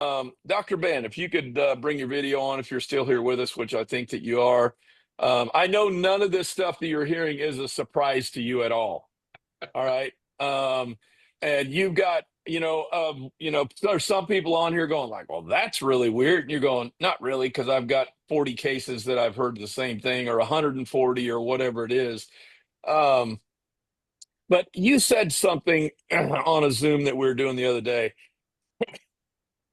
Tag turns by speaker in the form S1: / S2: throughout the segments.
S1: Dr. Ben, if you could bring your video on if you're still here with us, which I think that you are. I know none of this stuff that you're hearing is a surprise to you at all. All right. And you've got, there's some people on here going like, well, that's really weird. And you're going, not really, because I've got 40 cases that I've heard the same thing, or 140 or whatever it is. Um, but you said something on a Zoom that we were doing the other day,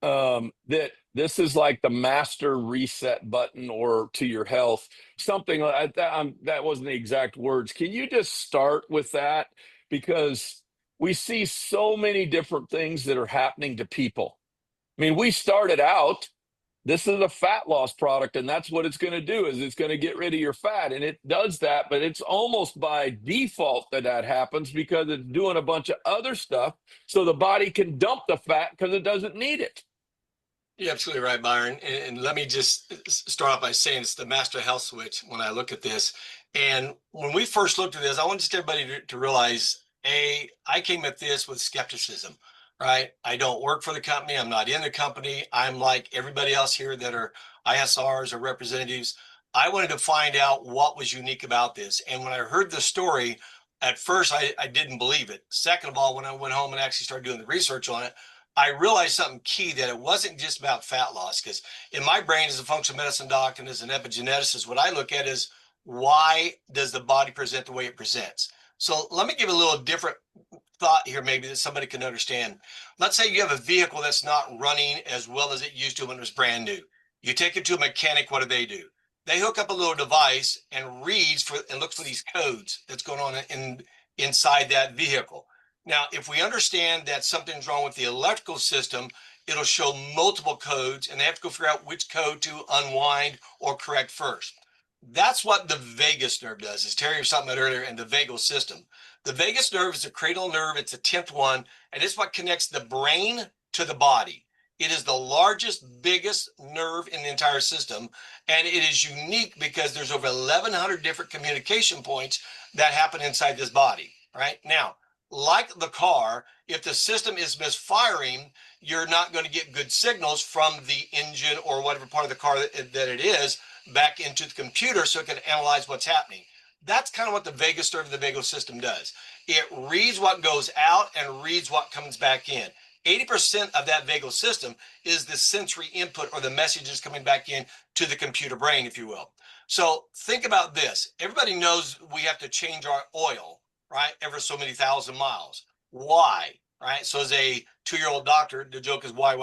S1: that this is like the master reset button or to your health, something like that. That wasn't the exact words. Can you just start with that? Because we see so many different things that are happening to people. I mean, we started out, this is a fat loss product, and that's what it's going to do, is it's going to get rid of your fat, and it does that, but it's almost by default that that happens because it's doing a bunch of other stuff so the body can dump the fat because it doesn't need it.
S2: You're absolutely right, Byron. And let me just start off by saying it's the master health switch when I look at this. And when we first looked at this, I want just everybody to realize, I came at this with skepticism, right? I don't work for the company. I'm not in the company. I'm like everybody else here that are ISRs or representatives. I wanted to find out what was unique about this. And when I heard the story, at first, I didn't believe it. Second of all, when I went home and actually started doing the research on it, I realized something key, that it wasn't just about fat loss, because in my brain as a functional medicine doc and as an epigeneticist, what I look at is, why does the body present the way it presents? So let me give a little different thought here, maybe that somebody can understand. Let's say you have a vehicle that's not running as well as it used to when it was brand new. You take it to a mechanic, what do? They hook up a little device and reads for and looks for these codes that's going on inside that vehicle. Now, if we understand that something's wrong with the electrical system, it'll show multiple codes, and they have to go figure out which code to unwind or correct first. That's what the vagus nerve does, as Terry was talking about earlier, in the vagal system. The vagus nerve is a cranial nerve. It's the 10th one, and it's what connects the brain to the body. It is the largest, biggest nerve in the entire system, and it is unique because there's over 1,100 different communication points that happen inside this body, right? Now, like the car, if the system is misfiring, you're not going to get good signals from the engine or whatever part of the car that it is back into the computer so it can analyze what's happening. That's kind of what the vagus nerve of the vagal system does. It reads what goes out and reads what comes back in. 80% of that vagal system is the sensory input, or the messages coming back in to the computer brain, if you will. So think about this. Everybody knows we have to change our oil, right, ever so many thousand miles. Why? Right? So as a 2-year-old doctor, the joke is why?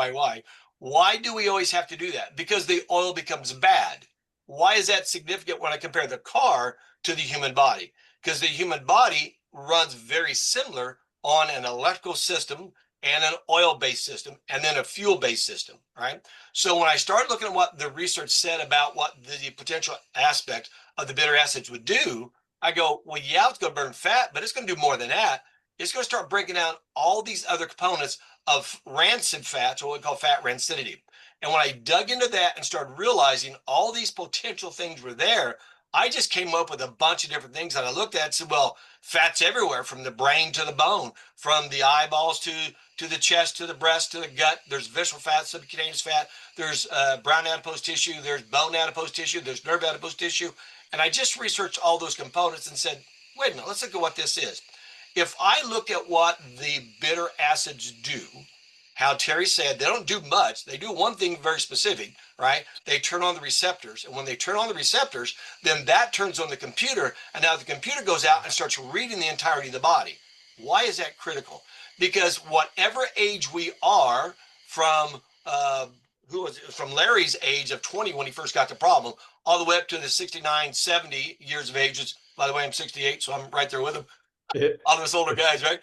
S2: Why do we always have to do that? Because the oil becomes bad. Why is that significant when I compare the car to the human body? Because the human body runs very similar on an electrical system and an oil-based system, and then a fuel-based system, right? So when I started looking at what the research said about what the potential aspect of the bitter acids would do, I go, well, yeah, it's going to burn fat, but it's going to do more than that. It's going to start breaking down all these other components of rancid fats, or what we call fat rancidity. And when I dug into that and started realizing all these potential things were there, I just came up with a bunch of different things that I looked at and said, well, fat's everywhere, from the brain to the bone, from the eyeballs to the chest, to the breast, to the gut. There's visceral fat, subcutaneous fat. There's brown adipose tissue. There's bone adipose tissue. There's nerve adipose tissue. And I just researched all those components and said, wait a minute, let's look at what this is. If I look at what the bitter acids do, how Terry said, they don't do much. They do one thing very specific, right? They turn on the receptors. And when they turn on the receptors, then that turns on the computer. And now the computer goes out and starts reading the entirety of the body. Why is that critical? Because whatever age we are, from from Larry's age of 20 when he first got the problem, all the way up to the 69, 70 years of age, which, by the way, I'm 68, so I'm right there with him. All those older guys, right?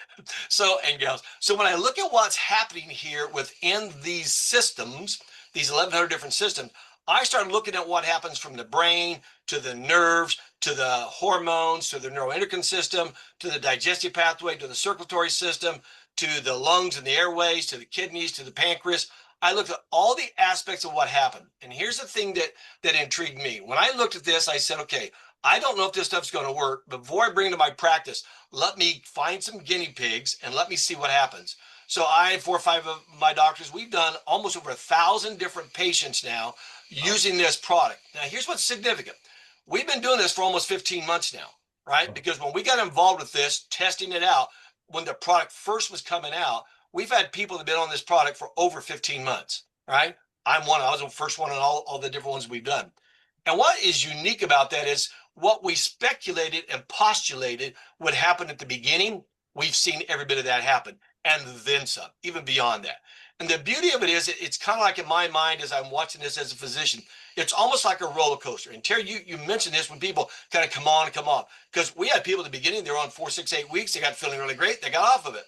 S2: So, and gals. So when I look at what's happening here within these systems, these 1,100 different systems, I started looking at what happens from the brain to the nerves, to the hormones, to the neuroendocrine system, to the digestive pathway, to the circulatory system, to the lungs and the airways, to the kidneys, to the pancreas. I looked at all the aspects of what happened. And here's the thing that intrigued me. When I looked at this, I said, okay, I don't know if this stuff's going to work. Before I bring it to my practice, let me find some guinea pigs and let me see what happens. So I, 4 or 5 of my doctors, we've done almost over 1,000 different patients now using this product. Now, here's what's significant. We've been doing this for almost 15 months now, right? Because when we got involved with this, testing it out, when the product first was coming out, we've had people that have been on this product for over 15 months, right? I was the first one on all the different ones we've done. And what is unique about that is what we speculated and postulated would happen at the beginning. We've seen every bit of that happen, and then some, even beyond that. And the beauty of it is, it's kind of like in my mind as I'm watching this as a physician, it's almost like a roller coaster. And Terry, you mentioned this when people kind of come on and come off, because we had people at the beginning, they were on 4, 6, 8 weeks, they got feeling really great, they got off of it.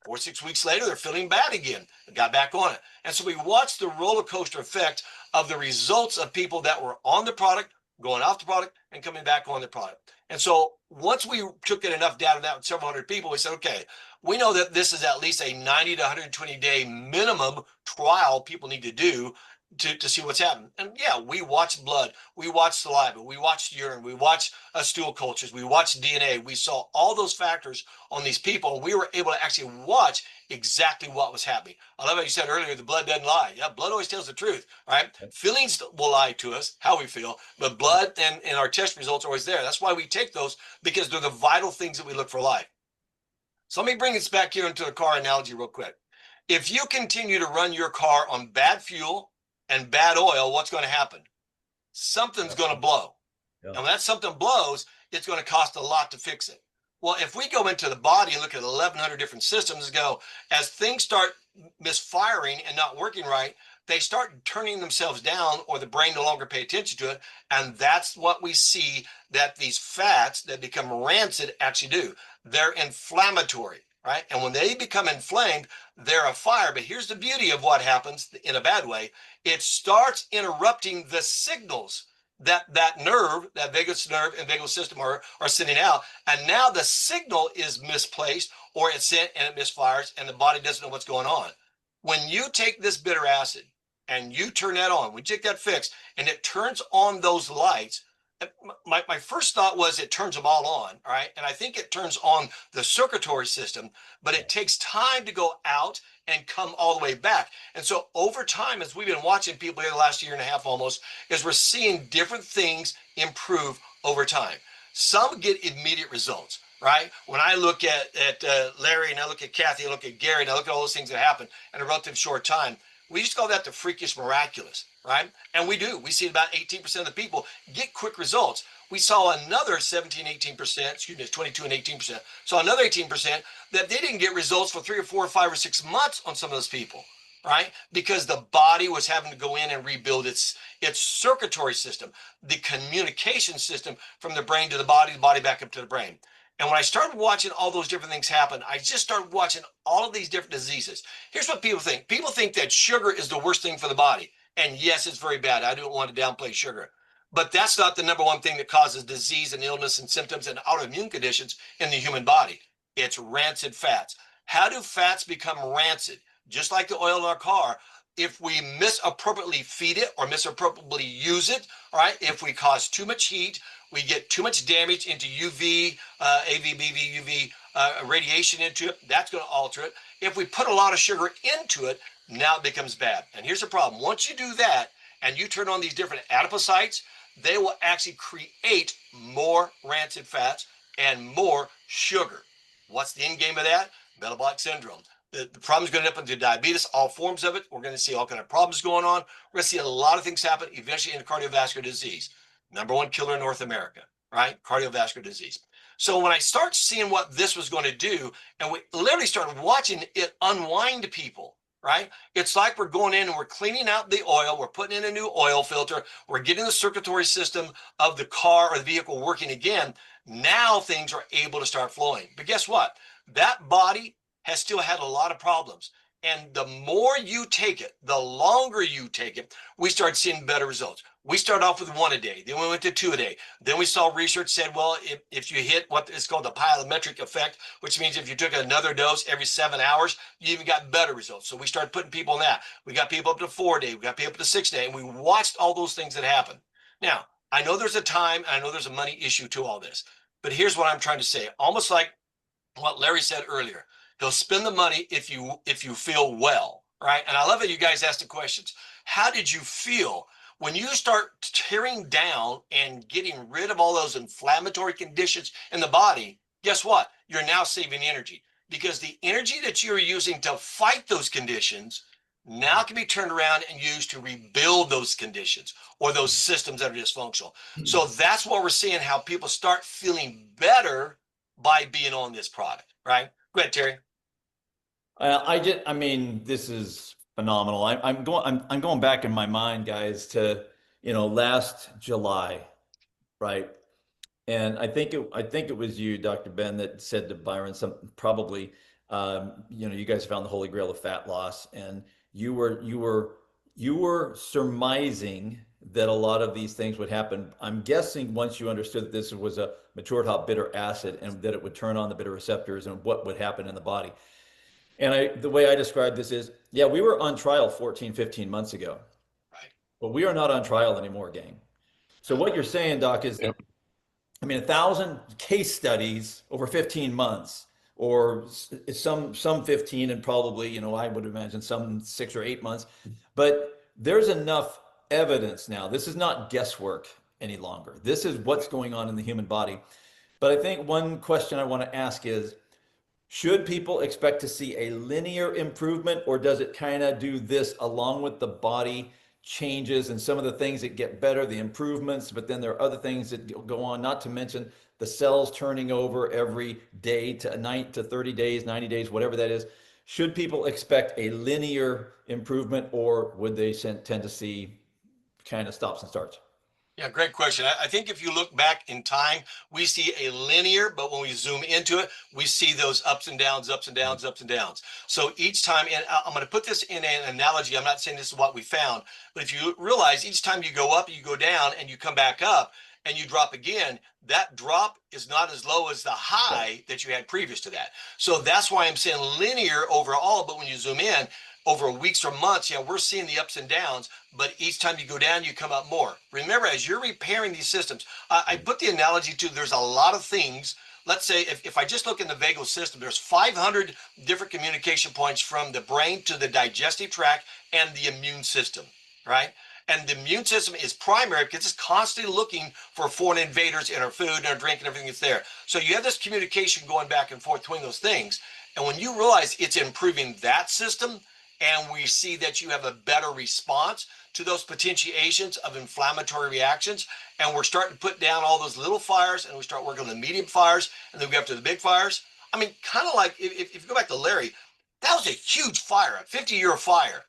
S2: 4, 6 weeks later, they're feeling bad again, they got back on it. And so we watched the roller coaster effect of the results of people that were on the product, going off the product, and coming back on the product. And so once we took in enough data that with several hundred people, we said, okay, we know that this is at least a 90 to 120 day minimum trial people need to do to see what's happening. And yeah, we watched blood, we watched saliva, we watched urine, we watched stool cultures, we watched DNA. We saw all those factors on these people, and we were able to actually watch exactly what was happening. I love how you said earlier, the blood doesn't lie. Yeah, blood always tells the truth, right? Feelings will lie to us, how we feel, but blood and our test results are always there. That's why we take those, because they're the vital things that we look for life. So let me bring this back here into a car analogy real quick. If you continue to run your car on bad fuel and bad oil, what's going to happen? Something's going to blow. And when that something blows, it's going to cost a lot to fix it. Well, if we go into the body and look at 1,100 different systems and go, as things start misfiring and not working right, they start turning themselves down, or the brain no longer pay attention to it. And that's what we see that these fats that become rancid actually do. They're inflammatory, right? And when they become inflamed, they're a fire. But here's the beauty of what happens in a bad way. It starts interrupting the signals that nerve, that vagus nerve and vagal system are sending out. And now the signal is misplaced, or it's sent and it misfires, and the body doesn't know what's going on. When you take this bitter acid and you turn that on, we take that Phix and it turns on those lights. My first thought was it turns them all on, all right? And I think it turns on the circulatory system, but it takes time to go out and come all the way back. And so over time, as we've been watching people here the last year and a half almost, is we're seeing different things improve over time. Some get immediate results, right? When I look at Larry, and I look at Kathy, I look at Gary, and I look at all those things that happen in a relative short time, we just call that the freakish miraculous, right? And we do. We see about 18% of the people get quick results. We saw another 17, 18%, excuse me, 22 and 18%. So another 18% that they didn't get results for 3 or 4 or 5 or 6 months on some of those people, right? Because the body was having to go in and rebuild its circulatory system, the communication system from the brain to the body back up to the brain. And when I started watching all those different things happen, I just started watching all of these different diseases. Here's what people think. People think that sugar is the worst thing for the body. And yes, it's very bad. I don't want to downplay sugar. But that's not the number one thing that causes disease and illness and symptoms and autoimmune conditions in the human body. It's rancid fats. How do fats become rancid? Just like the oil in our car, if we misappropriately feed it or misappropriately use it, all right, if we cause too much heat, we get too much damage into UV, AV, BV, UV radiation into it, that's going to alter it. If we put a lot of sugar into it, now it becomes bad. And here's the problem. Once you do that and you turn on these different adipocytes, they will actually create more rancid fats and more sugar. What's the end game of that? Metabolic syndrome. The problem's going to end up into diabetes, all forms of it. We're going to see all kinds of problems going on. We're going to see a lot of things happen eventually into cardiovascular disease. Number one killer in North America, right? Cardiovascular disease. So when I start seeing what this was going to do, and we literally started watching it unwind people, right? It's like we're going in and we're cleaning out the oil. We're putting in a new oil filter. We're getting the circulatory system of the car or the vehicle working again. Now things are able to start flowing. But guess what? That body has still had a lot of problems. And the more you take it, the longer you take it, we start seeing better results. We started off with 1 a day, then we went to 2 a day. Then we saw research said, well, if you hit what is called the pilometric effect, which means if you took another dose every 7 hours, you even got better results. So we started putting people on that. We got people up to 4 a day, we got people up to 6 a day, and we watched all those things that happen. Now, I know there's a time, and I know there's a money issue to all this, but here's what I'm trying to say. Almost like what Larry said earlier. He'll spend the money if you feel well, right? And I love that you guys asked the questions. How did you feel when you start tearing down and getting rid of all those inflammatory conditions in the body? Guess what? You're now saving energy, because the energy that you're using to fight those conditions now can be turned around and used to rebuild those conditions or those systems that are dysfunctional. So that's what we're seeing, how people start feeling better by being on this product, right? Go ahead, Terry.
S3: I mean, this is phenomenal. I'm going back in my mind, guys, to, last July, right? And I think it was you, Dr. Ben, that said to Byron probably, you guys found the holy grail of fat loss, and you were surmising that a lot of these things would happen. I'm guessing once you understood that this was a matured hop bitter acid and that it would turn on the bitter receptors and what would happen in the body. And the way I describe this is, yeah, we were on trial 14, 15 months ago,
S2: Right.
S3: but we are not on trial anymore, gang. So what you're saying, Doc, is,
S1: Yep.
S3: I mean, 1,000 case studies over 15 months, or some 15, and probably, I would imagine some 6 or 8 months. But there's enough evidence now. This is not guesswork any longer. This is what's going on in the human body. But I think one question I want to ask is, should people expect to see a linear improvement, or does it kind of do this along with the body changes and some of the things that get better, the improvements, but then there are other things that go on, not to mention the cells turning over every day to 30 days, 90 days, whatever that is. Should people expect a linear improvement, or would they tend to see kind of stops and starts?
S2: Yeah, great question. I think if you look back in time, we see a linear, but when we zoom into it, we see those ups and downs, ups and downs, ups and downs. So each time, and I'm going to put this in an analogy. I'm not saying this is what we found, but if you realize each time you go up, you go down, and you come back up and you drop again, that drop is not as low as the high that you had previous to that. So that's why I'm saying linear overall, but when you zoom in over weeks or months, yeah, we're seeing the ups and downs, but each time you go down, you come up more. Remember, as you're repairing these systems, I put the analogy to, there's a lot of things. Let's say if I just look in the vagal system, there's 500 different communication points from the brain to the digestive tract and the immune system, right? And the immune system is primary because it's constantly looking for foreign invaders in our food and our drink and everything that's there. So you have this communication going back and forth between those things. And when you realize it's improving that system, and we see that you have a better response to those potentiations of inflammatory reactions, and we're starting to put down all those little fires, and we start working on the medium fires, and then we go up to the big fires. I mean, kind of like if you go back to Larry, that was a huge fire, a 50-year fire.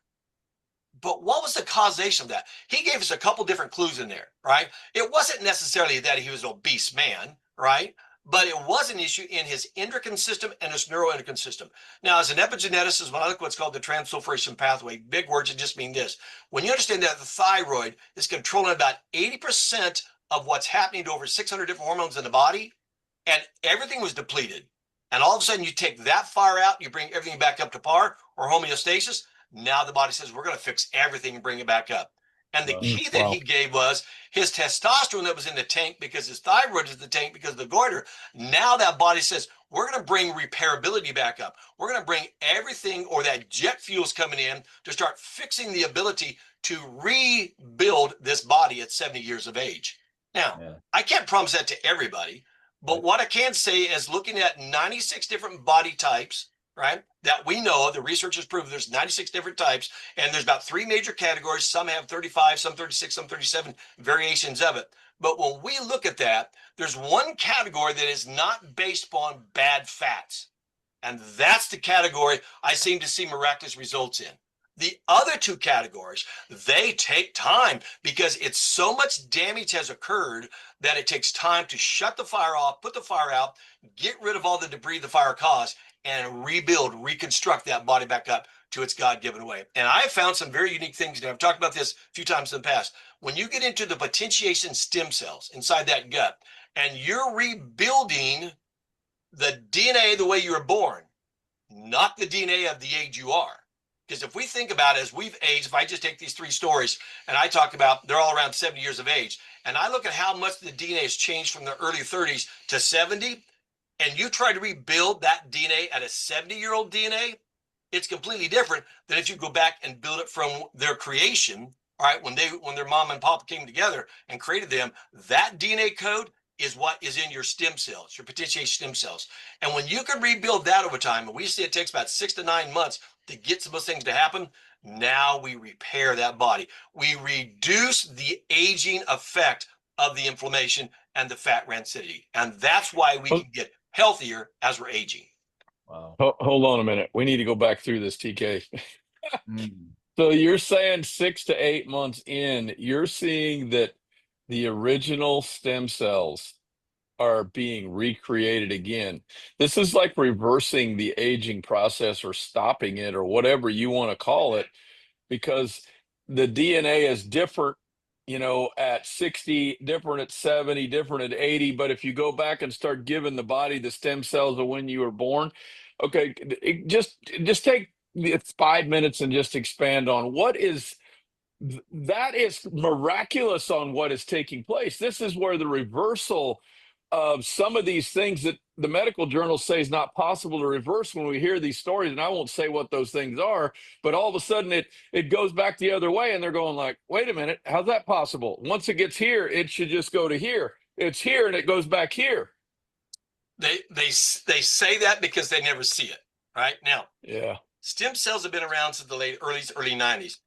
S2: But what was the causation of that? He gave us a couple different clues in there, right? It wasn't necessarily that he was an obese man, right? But it was an issue in his endocrine system and his neuroendocrine system. Now, as an epigeneticist, when I look at what's called the transsulfuration pathway, big words that just mean this. When you understand that the thyroid is controlling about 80% of what's happening to over 600 different hormones in the body, and everything was depleted, and all of a sudden you take that fire out, you bring everything back up to par or homeostasis, now the body says, we're going to fix everything and bring it back up. And the key that he gave was his testosterone that was in the tank, because his thyroid is in the tank because of the goiter. Now that body says, we're going to bring repairability back up. We're going to bring everything, or that jet fuel's coming in to start fixing the ability to rebuild this body at 70 years of age. Now, I can't promise that to everybody, but what I can say is, looking at 96 different body types, right, that we know, the research has proven there's 96 different types, and there's about 3 major categories. Some have 35, some 36, some 37 variations of it. But when we look at that, there's one category that is not based upon bad fats. And that's the category I seem to see miraculous results in. The other 2 categories, they take time, because it's so much damage has occurred that it takes time to shut the fire off, put the fire out, get rid of all the debris the fire caused, and rebuild, reconstruct that body back up to its God-given way. And I found some very unique things, and I've talked about this a few times in the past. When you get into the potentiation stem cells inside that gut, and you're rebuilding the DNA the way you were born, not the DNA of the age you are. Because if we think about it, as we've aged, if I just take these 3 stories and I talk about they're all around 70 years of age, and I look at how much the DNA has changed from the early 30s to 70, and you try to rebuild that DNA at a 70-year-old DNA, it's completely different than if you go back and build it from their creation. All right, when their mom and papa came together and created them, that DNA code is what is in your stem cells, your potentiation stem cells. And when you can rebuild that over time, and we see it takes about 6 to 9 months to get some of those things to happen, now we repair that body. We reduce the aging effect of the inflammation and the fat rancidity. And that's why we can get healthier as we're aging.
S3: Wow.
S1: Hold on a minute. We need to go back through this, TK. So you're saying 6 to 8 months in, you're seeing that the original stem cells are being recreated again. This is like reversing the aging process or stopping it or whatever you want to call it, because the DNA is different, at 60, different at 70, different at 80. But if you go back and start giving the body the stem cells of when you were born, okay, just take 5 minutes and just expand on that is miraculous on what is taking place. This is where the reversal of some of these things that the medical journals say is not possible to reverse when we hear these stories, and I won't say what those things are, but all of a sudden it goes back the other way, and they're going like, wait a minute, how's that possible? Once it gets here, it should just go to here. It's here and it goes back here.
S2: They say that because they never see it. Right now,
S1: Yeah.
S2: Stem cells have been around since the early 90s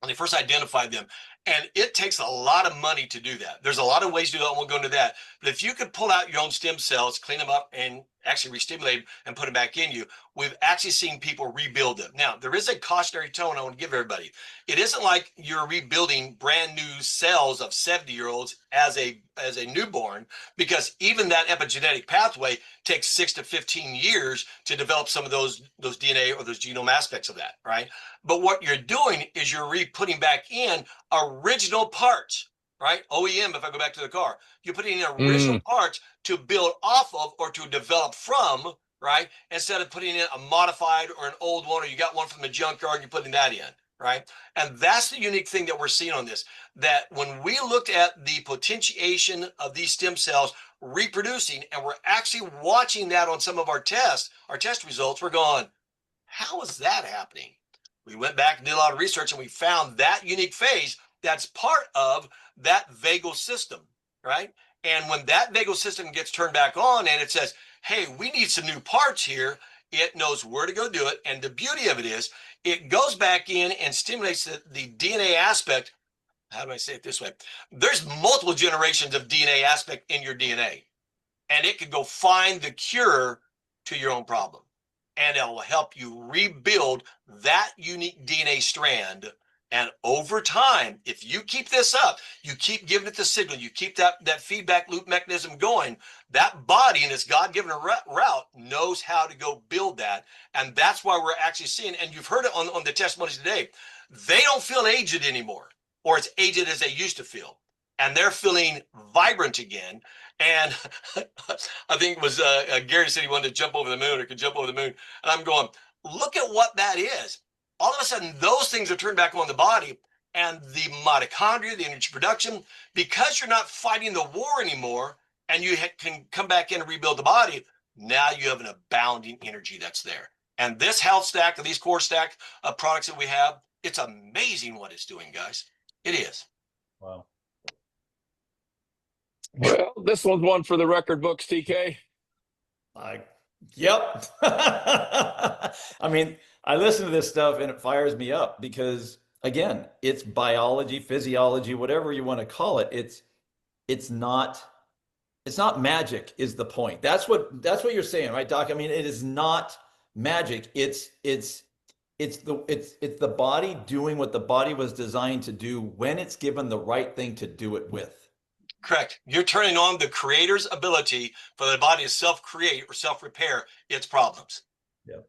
S2: when they first identified them. And it takes a lot of money to do that. There's a lot of ways to do that. I won't go into that. But if you could pull out your own stem cells, clean them up, and actually re-stimulate and put them back in you, we've actually seen people rebuild them. Now, there is a cautionary tone I want to give everybody. It isn't like you're rebuilding brand new cells of 70-year-olds as a newborn, because even that epigenetic pathway takes 6 to 15 years to develop some of those DNA or those genome aspects of that, right? But what you're doing is you're putting back in original parts, right? OEM, if I go back to the car, you're putting in original parts to build off of or to develop from, right? Instead of putting in a modified or an old one, or you got one from the junkyard and you're putting that in, right? And that's the unique thing that we're seeing on this, that when we looked at the potentiation of these stem cells reproducing, and we're actually watching that on some of our test results, we're going, how is that happening? We went back and did a lot of research, and we found that unique phase that's part of that vagal system, right? And when that vagal system gets turned back on and it says, hey, we need some new parts here, it knows where to go do it. And the beauty of it is it goes back in and stimulates the DNA aspect. How do I say it this way? There's multiple generations of DNA aspect in your DNA, and it could go find the cure to your own problem. And it will help you rebuild that unique DNA strand. And over time, if you keep this up, you keep giving it the signal, you keep that feedback loop mechanism going, that body in its God-given route knows how to go build that. And that's why we're actually seeing, and you've heard it on the testimonies today, they don't feel aged anymore, or as aged as they used to feel. And they're feeling vibrant again. And I think it was Gary said he wanted to jump over the moon, or could jump over the moon. And I'm going, look at what that is. All of a sudden, those things are turned back on the body, and the mitochondria, the energy production, because you're not fighting the war anymore, and you can come back in and rebuild the body, now you have an abounding energy that's there. And this health stack, or these core stack of products that we have, it's amazing what it's doing, guys. It is.
S3: Wow.
S1: Well, this one's one for the record books, TK.
S3: Yep. I mean, I listen to this stuff and it fires me up because, again, it's biology, physiology, whatever you want to call it. It's not magic is the point. That's what you're saying, right, Doc? I mean, it is not magic. It's the body doing what the body was designed to do when it's given the right thing to do it with.
S2: Correct. You're turning on the creator's ability for the body to self-create or self-repair its problems.